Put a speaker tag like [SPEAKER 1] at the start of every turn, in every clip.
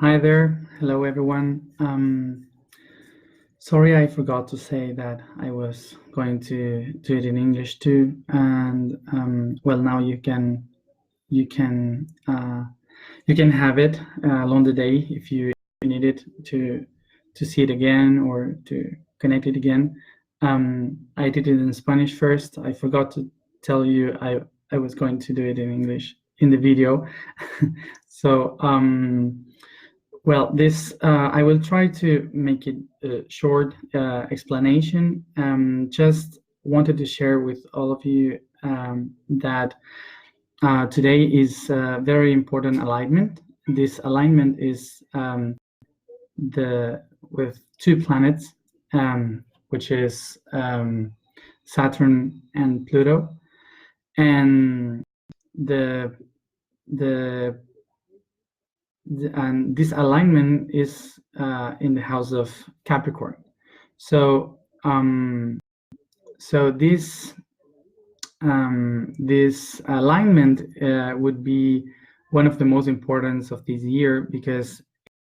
[SPEAKER 1] Hi there. Hello, everyone. Sorry, I forgot to say that I was going to do it in English too. And well, now you can have it along the day if you need it to see it again or to connect it again. I did it in Spanish first. I forgot to tell you I was going to do it in English in the video. So. Well, this I will try to make it a short explanation. Just wanted to share with all of you that today is a very important alignment. This alignment is with two planets, which is Saturn and Pluto, and and this alignment is in the house of Capricorn. So this alignment would be one of the most important of this year, because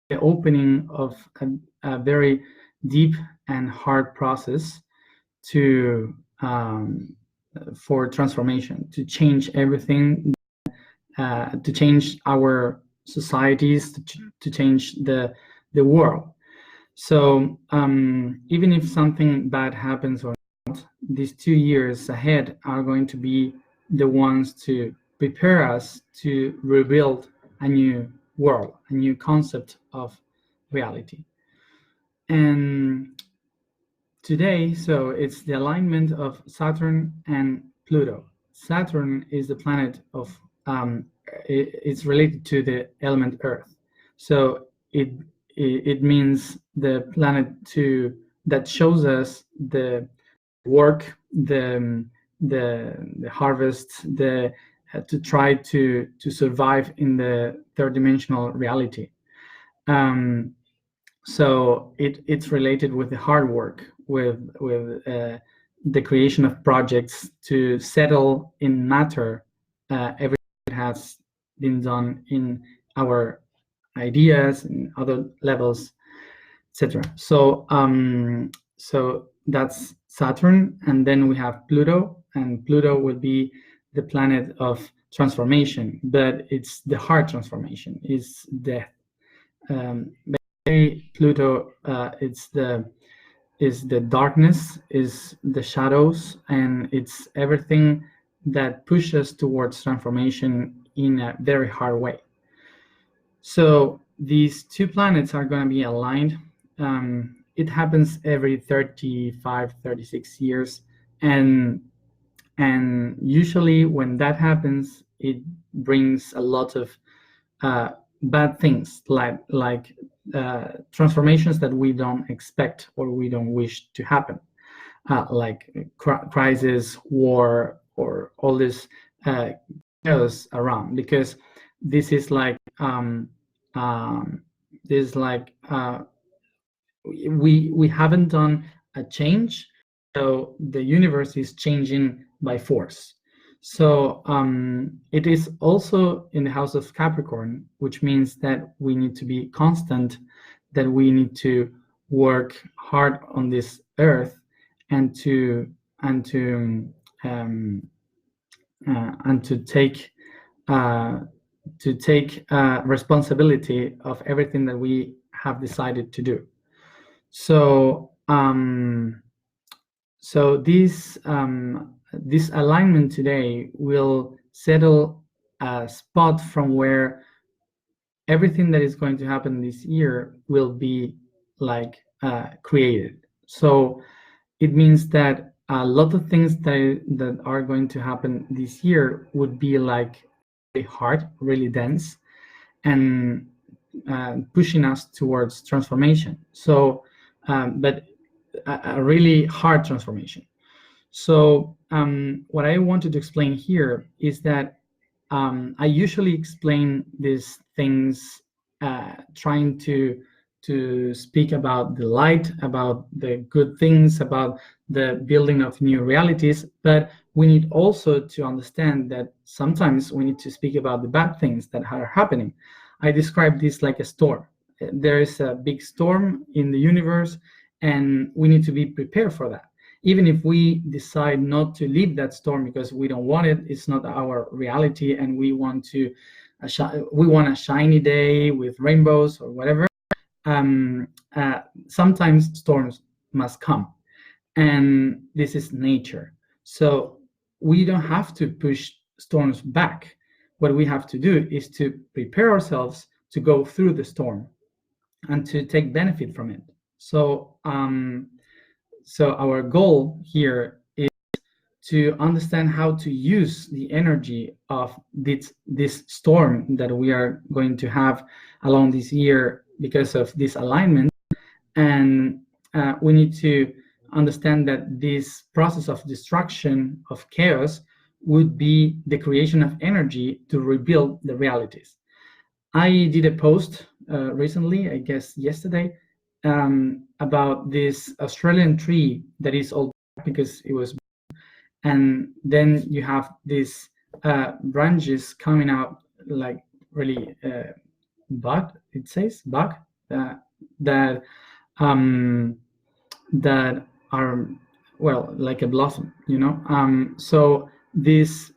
[SPEAKER 1] the opening of a very deep and hard process to for transformation, to change everything, to change our societies, to change the world. So even if something bad happens or not, these 2 years ahead are going to be the ones to prepare us to rebuild a new world, a new concept of reality. And today, so it's the alignment of Saturn and Pluto. Saturn is the planet of it's related to the element Earth, so it means the planet that shows us the work, the harvest, to try to survive in the third-dimensional reality. So it's related with the hard work, with the creation of projects to settle in matter everything that has been done in our ideas and other levels, etc. So so that's Saturn, and then we have Pluto, and Pluto will be the planet of transformation, but it's the hard transformation, is death. Pluto is the darkness, is the shadows, and it's everything that pushes towards transformation in a very hard way. So these two planets are going to be aligned. It happens every 35, 36 years, and usually when that happens, it brings a lot of bad things, like transformations that we don't expect or we don't wish to happen, like crisis, war, or all this chaos around, because this is like we haven't done a change, so the universe is changing by force. So it is also in the house of Capricorn, which means that we need to be constant, that we need to work hard on this earth, and to take responsibility of everything that we have decided to do. So this alignment today will settle a spot from where everything that is going to happen this year will be created. So it means that a lot of things that are going to happen this year would be like really hard, really dense, and pushing us towards transformation. So but a really hard transformation. So what I wanted to explain here is that I usually explain these things trying to speak about the light, about the good things, about the building of new realities, but we need also to understand that sometimes we need to speak about the bad things that are happening. I describe this like a storm. there is a big storm in the universe, and we need to be prepared for that. Even if we decide not to leave that storm because we don't want it, it's not our reality, and we want a shiny day with rainbows or whatever. Sometimes storms must come, and this is nature. So we don't have to push storms back. What we have to do is to prepare ourselves to go through the storm and to take benefit from it. So our goal here is to understand how to use the energy of this storm that we are going to have along this year because of this alignment. And we need to understand that this process of destruction, of chaos, would be the creation of energy to rebuild the realities. I did a post recently, I guess yesterday, about this Australian tree that is all black because it was, and then you have these branches coming out like really bud. It says bud that are, well, like a blossom, you know. So this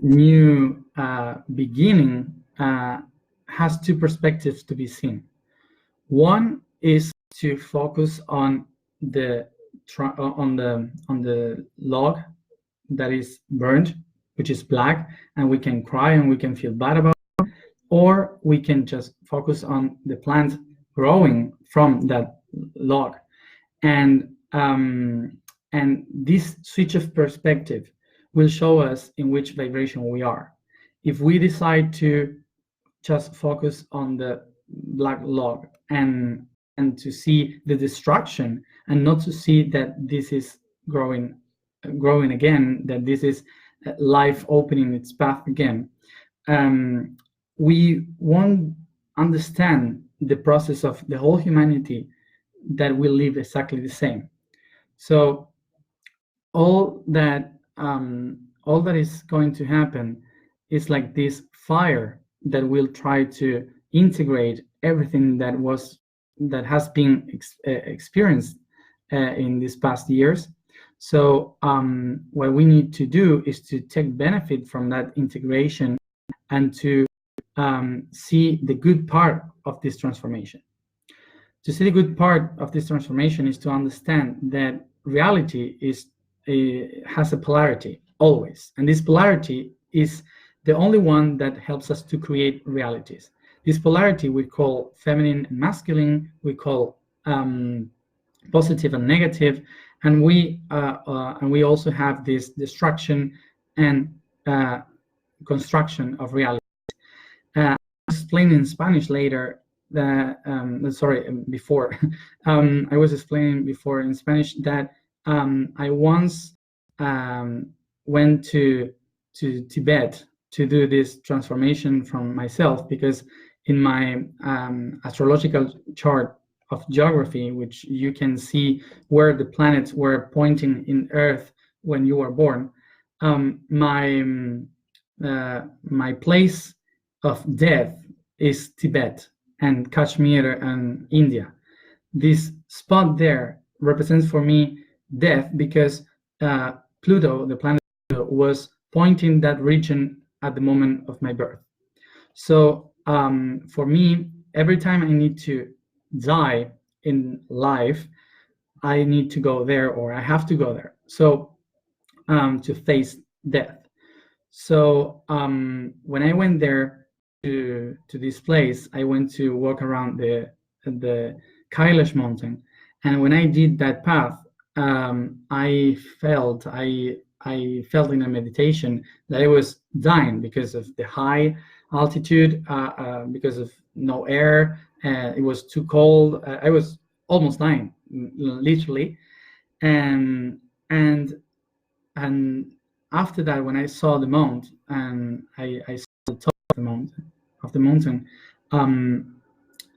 [SPEAKER 1] new beginning has two perspectives to be seen. One is to focus on the log that is burned, which is black, and we can cry and we can feel bad about it, or we can just focus on the plant growing from that log. And this switch of perspective will show us in which vibration we are. If we decide to just focus on the black log and to see the destruction, and not to see that this is growing again, that this is life opening its path again, we won't understand the process of the whole humanity that will live exactly the same. So all that is going to happen is like this fire that will try to integrate everything that has been experienced in these past years. So what we need to do is to take benefit from that integration and to see the good part of this transformation. To see the good part of this transformation is to understand that reality has a polarity always, and this polarity is the only one that helps us to create realities. This polarity we call feminine and masculine, we call positive and negative, and we also have this destruction and construction of reality. I'll explain in Spanish later that before I was explaining before in Spanish that I once went to Tibet to do this transformation from myself, because in my astrological chart of geography, which you can see where the planets were pointing in Earth when you were born, my place of death is Tibet and Kashmir and India. This spot there represents for me death, because Pluto, the planet Pluto, was pointing that region at the moment of my birth. So for me, every time I need to die in life, I need to go there, or I have to go there, so to face death. So when I went there to this place, I went to walk around the Kailash mountain, and when I did that path, I felt in a meditation that I was dying because of the high altitude, because of no air. It was too cold. I was almost dying, literally. And after that, when I saw the mount and I saw the top of the mountain,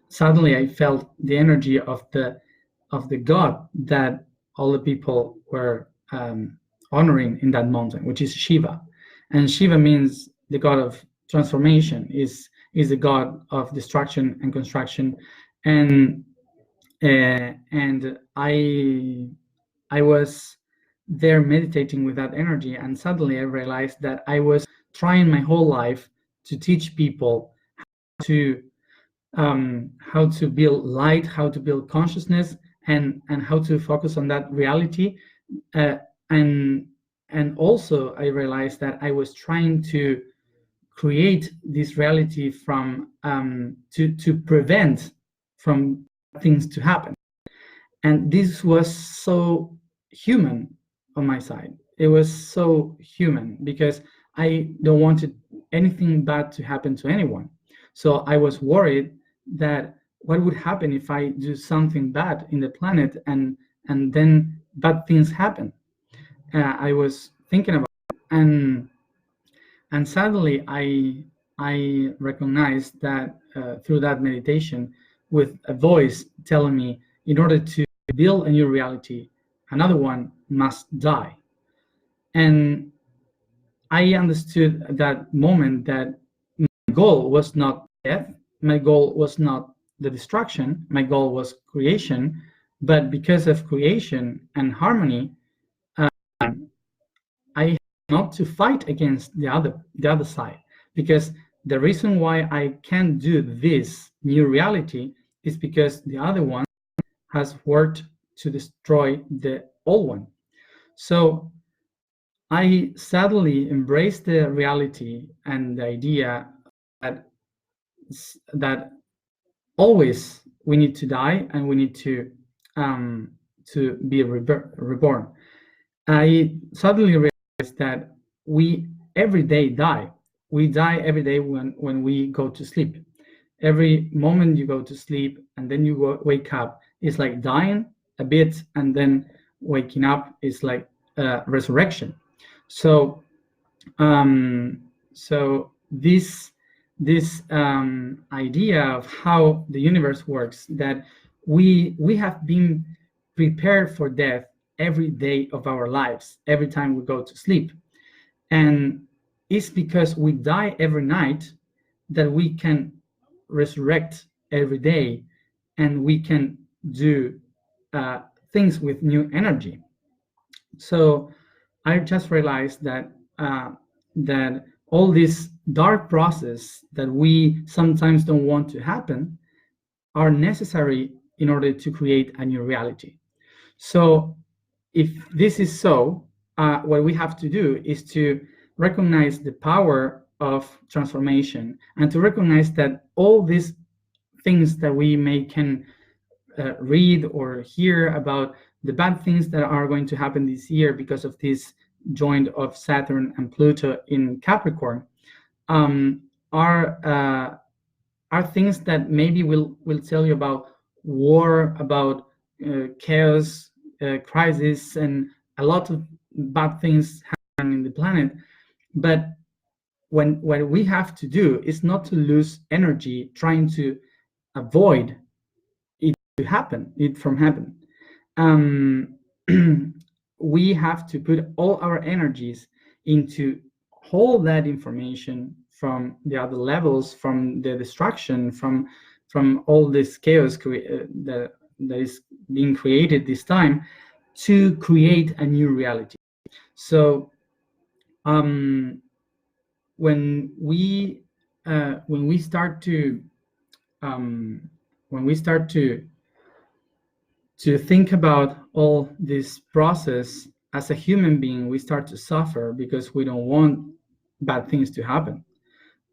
[SPEAKER 1] suddenly I felt the energy of the god that all the people were honoring in that mountain, which is Shiva. And Shiva means the god of transformation, is the god of destruction and construction, and I was there meditating with that energy, and suddenly I realized that I was trying my whole life to teach people to how to build light, how to build consciousness, and how to focus on that reality. Uh, and also I realized that I was trying to create this reality from to prevent from things to happen. And this was so human on my side. It was so human because I don't want anything bad to happen to anyone. So I was worried that what would happen if I do something bad in the planet, and then bad things happen. I was thinking about it, and suddenly I recognized that through that meditation, with a voice telling me, in order to build a new reality, another one must die. And I understood at that moment that my goal was not death, my goal was not the destruction, my goal was creation. But because of creation and harmony, I have not to fight against the other side, because the reason why I can't do this new reality is because the other one has worked to destroy the old one. So I sadly embraced the reality and the idea that always we need to die and we need to be reborn. I suddenly realized that we every day die. We die every day when we go to sleep. Every moment you go to sleep and then you wake up, it's like dying a bit, and then waking up is like resurrection. So this idea of how the universe works, that we have been prepared for death every day of our lives, every time we go to sleep, and it's because we die every night that we can resurrect every day, and we can do things with new energy. So I just realized that that all this dark process that we sometimes don't want to happen are necessary in order to create a new reality. So if this is so, what we have to do is to recognize the power of transformation, and to recognize that all these things that we can read or hear about, the bad things that are going to happen this year because of this joint of Saturn and Pluto in Capricorn, are things that maybe will tell you about war, about chaos, crisis, and a lot of bad things happening in the planet. But what we have to do is not to lose energy trying to avoid it from happening. We have to put all our energies into hold that information from the other levels, from the destruction, from all this chaos that is being created this time, to create a new reality. So when we start to think about all this process as a human being, we start to suffer because we don't want bad things to happen.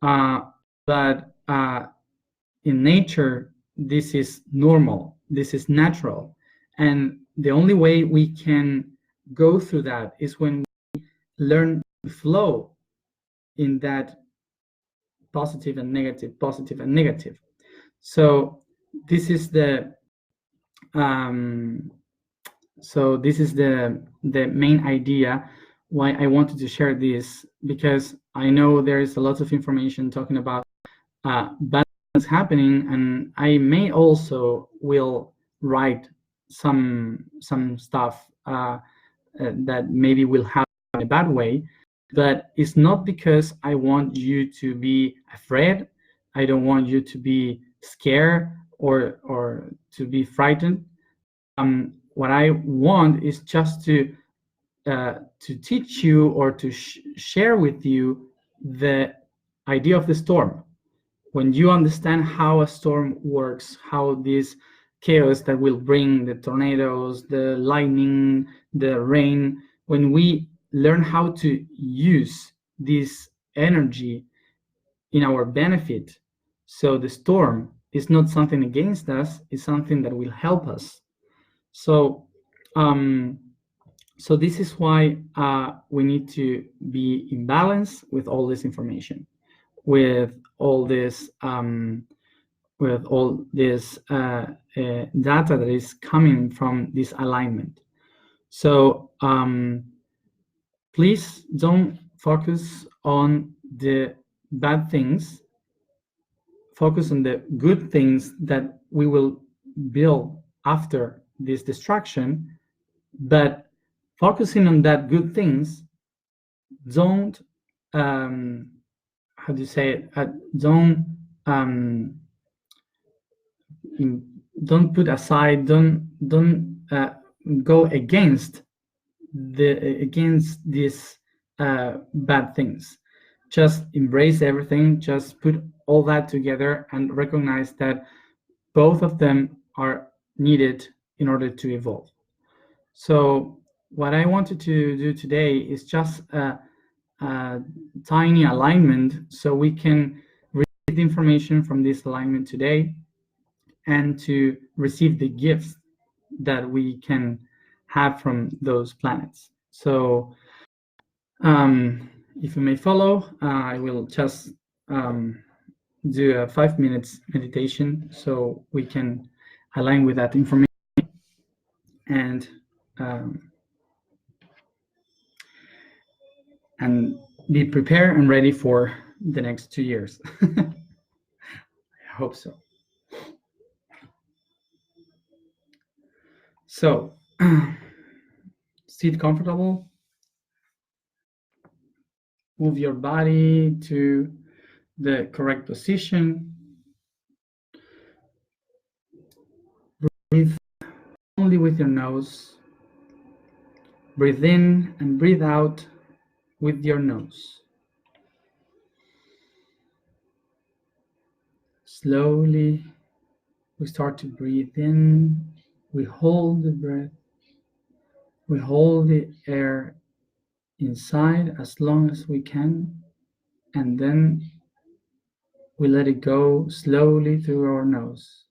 [SPEAKER 1] But in nature, this is normal, this is natural. And the only way we can go through that is when we learn to flow in that positive and negative, positive and negative. So this is the main idea why I wanted to share this, because I know there is a lot of information talking about bad things happening, and I may also will write some stuff that maybe will happen in a bad way. but it's not because I want you to be afraid. I don't want you to be scared or to be frightened. What I want is just to teach you or to share with you the idea of the storm. When you understand how a storm works, how this chaos that will bring the tornadoes, the lightning, the rain, when we learn how to use this energy in our benefit, so the storm is not something against us, it's something that will help us. So um, so this is why we need to be in balance with all this information, with all this data that is coming from this alignment. So please don't focus on the bad things. Focus on the good things that we will build after this destruction. But focusing on that good things, don't how do you say it? Don't put aside. Don't go against these bad things. Just embrace everything. Just put all that together and recognize that both of them are needed in order to evolve. So what I wanted to do today is just a tiny alignment so we can receive the information from this alignment today and to receive the gifts that we can have from those planets. So if you may follow, I will just do a 5 minutes meditation so we can align with that information and be prepared and ready for the next 2 years. I hope so. So sit comfortable. Move your body to the correct position. Breathe only with your nose. Breathe in and breathe out with your nose. Slowly, we start to breathe in. We hold the breath. We hold the air inside as long as we can, and then we let it go slowly through our nose.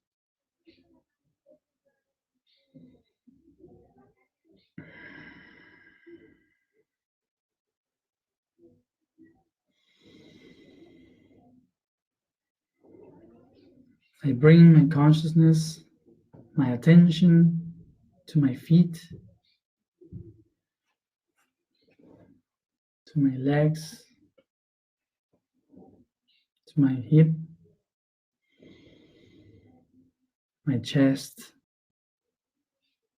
[SPEAKER 1] I bring my consciousness, my attention to my feet, to my legs, to my hip, my chest,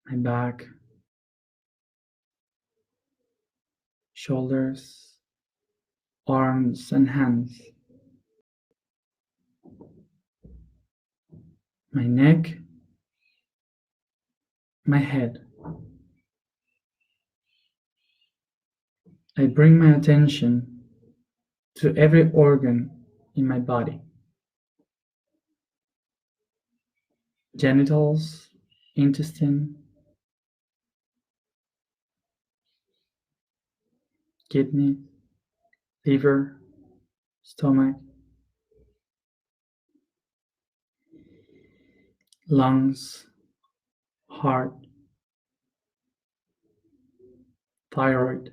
[SPEAKER 1] my back, shoulders, arms and hands, my neck, my head. I bring my attention to every organ in my body. Genitals, intestine, kidney, liver, stomach, lungs, heart, thyroid,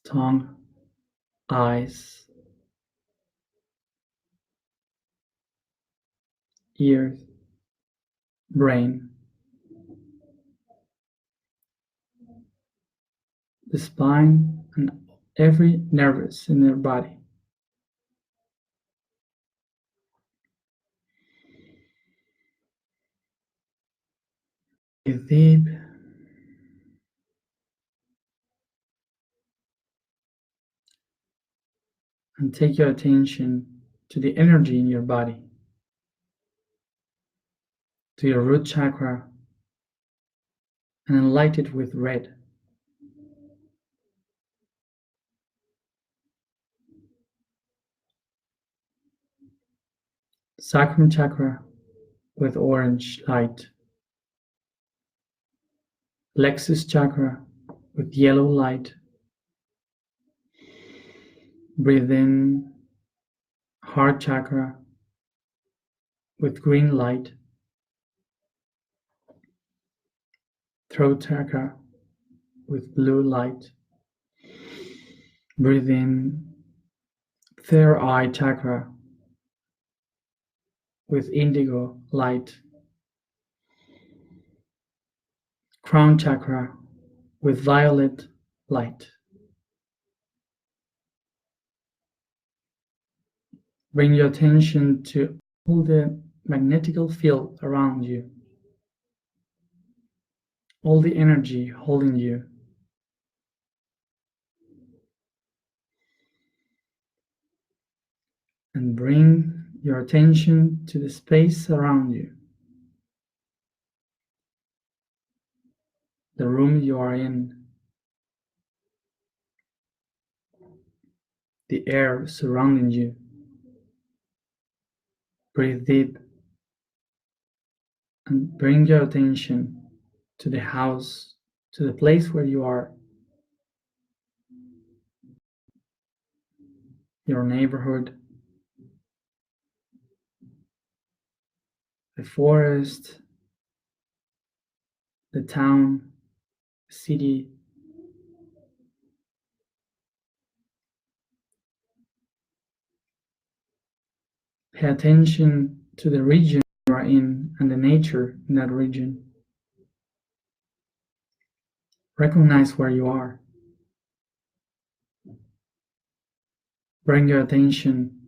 [SPEAKER 1] tongue, eyes, ears, brain, the spine, and every nervous in their body. Breathe deep And take your attention to the energy in your body, to your root chakra, and light it with red. Sacrum chakra with orange light. Plexus chakra with yellow light. Breathe in. Heart chakra with green light. Throat chakra with blue light. Breathe in. Third eye chakra with indigo light. Crown chakra with violet light. Bring your attention to all the magnetical field around you, all the energy holding you. And bring your attention to the space around you, the room you are in, the air surrounding you. Breathe deep and bring your attention to the house, to the place where you are, your neighborhood, the forest, the town, the city. Pay attention to the region you are in and the nature in that region. Recognize where you are. Bring your attention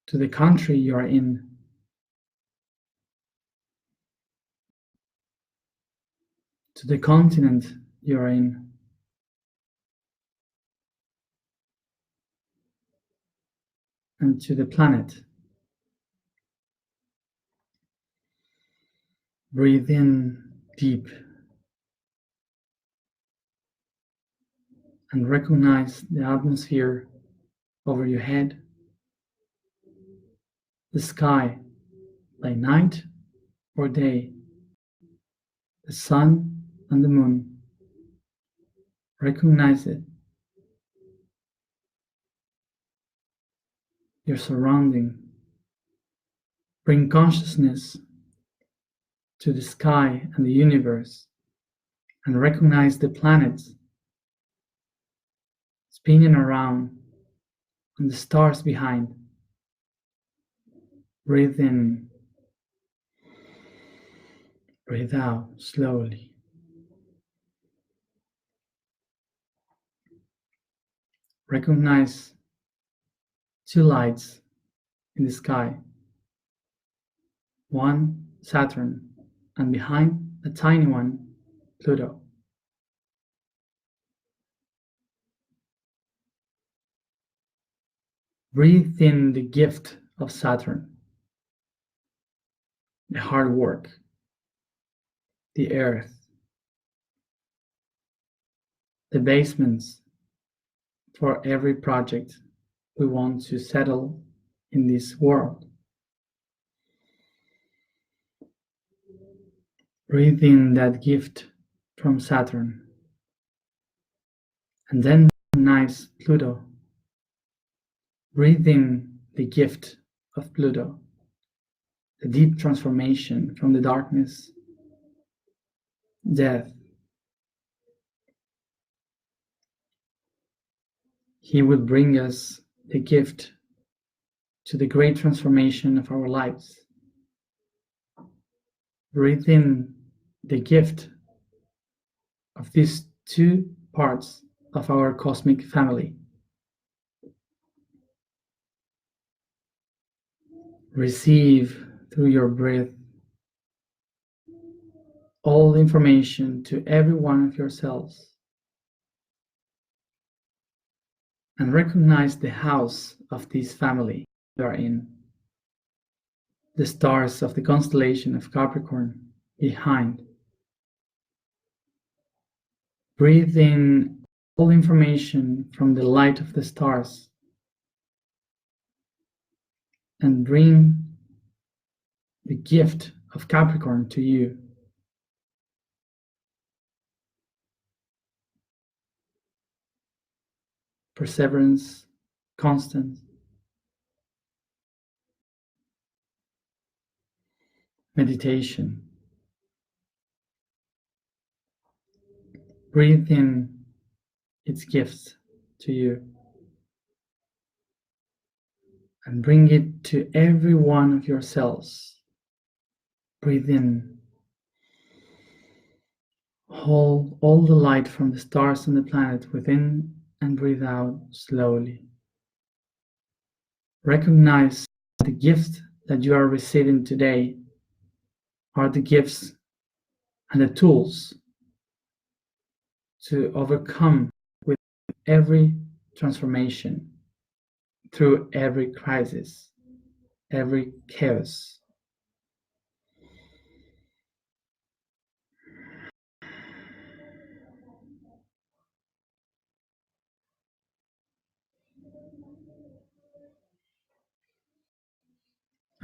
[SPEAKER 1] to the country you are in. To the continent you are in. And to the planet. Breathe in deep and recognize the atmosphere over your head, the sky by night or day, the sun and the moon. Recognize it. Your surrounding. Bring consciousness to the sky and the universe and recognize the planets spinning around and the stars behind. Breathe in. Breathe out slowly. Recognize two lights in the sky. One, Saturn, and behind a tiny one, Pluto. Breathe in the gift of Saturn, the hard work, the earth, the basements for every project we want to settle in this world. Breathe in that gift from Saturn, and then recognize Pluto. Breathe in the gift of Pluto, the deep transformation from the darkness, death. He will bring us the gift to the great transformation of our lives. Breathe in the gift of these two parts of our cosmic family. Receive through your breath all the information to every one of your cells. and recognize the house of this family you are in. The stars of the constellation of Capricorn behind. Breathe in all information from the light of the stars and bring the gift of Capricorn to you. Perseverance, constant, meditation. Breathe in its gifts to you and bring it to every one of your cells. Breathe in all the light from the stars and the planet within, and breathe out slowly. Recognize the gifts that you are receiving today are the gifts and the tools to overcome with every transformation, through every crisis, every chaos.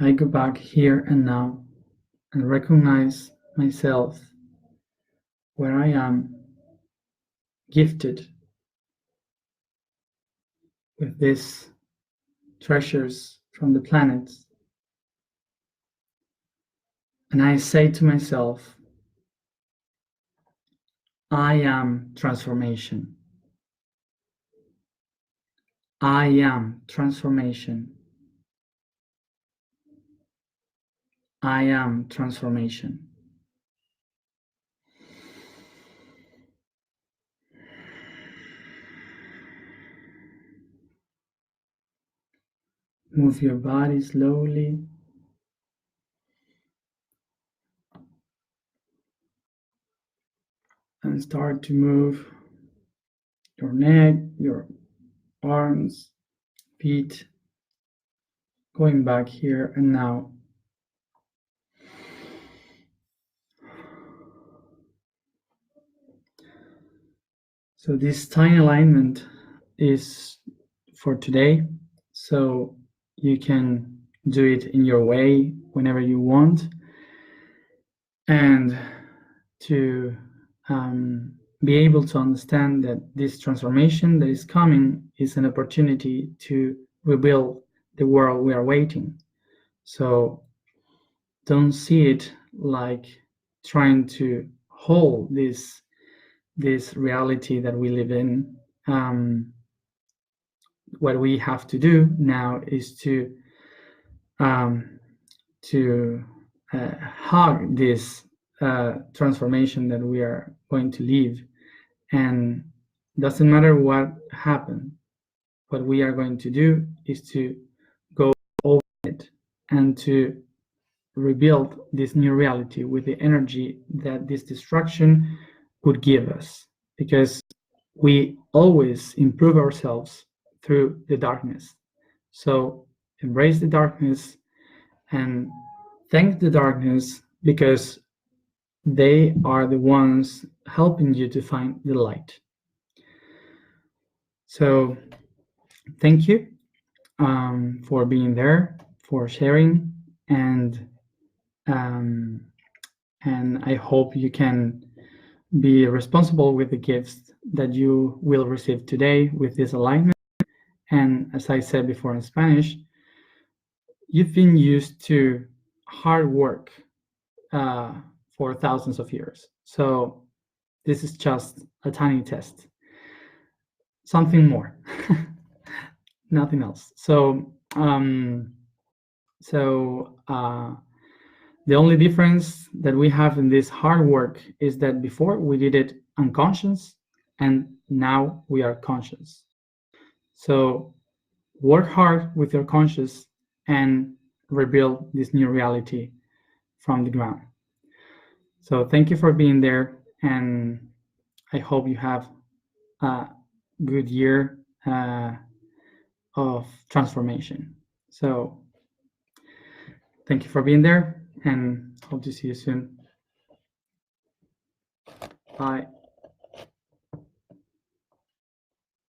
[SPEAKER 1] I go back here and now and recognize myself where I am gifted with these treasures from the planets. And I say to myself, I am transformation. I am transformation. I am transformation. Move your body slowly. And start to move your neck, your arms, feet, going back here and now. So this tiny alignment is for today, so you can do it in your way whenever you want, and to be able to understand that this transformation that is coming is an opportunity to rebuild the world we are waiting. So don't see it like trying to hold this reality that we live in. What we have to do now is to hug this transformation that we are going to live, and doesn't matter what happened, what we are going to do is to go over it and to rebuild this new reality with the energy that this destruction would give us, because we always improve ourselves through the darkness. So embrace the darkness and thank the darkness, because they are the ones helping you to find the light. So thank you for being there, for sharing, and I hope you can be responsible with the gifts that you will receive today with this alignment. And as I said before in Spanish, you've been used to hard work for thousands of years. So this is just a tiny test, something more, nothing else. So the only difference that we have in this hard work is that before we did it unconscious, and now we are conscious. So work hard with your conscious and rebuild this new reality from the ground. So thank you for being there, and I hope you have a good year of transformation. So thank you for being there, and hope to see you soon. Bye.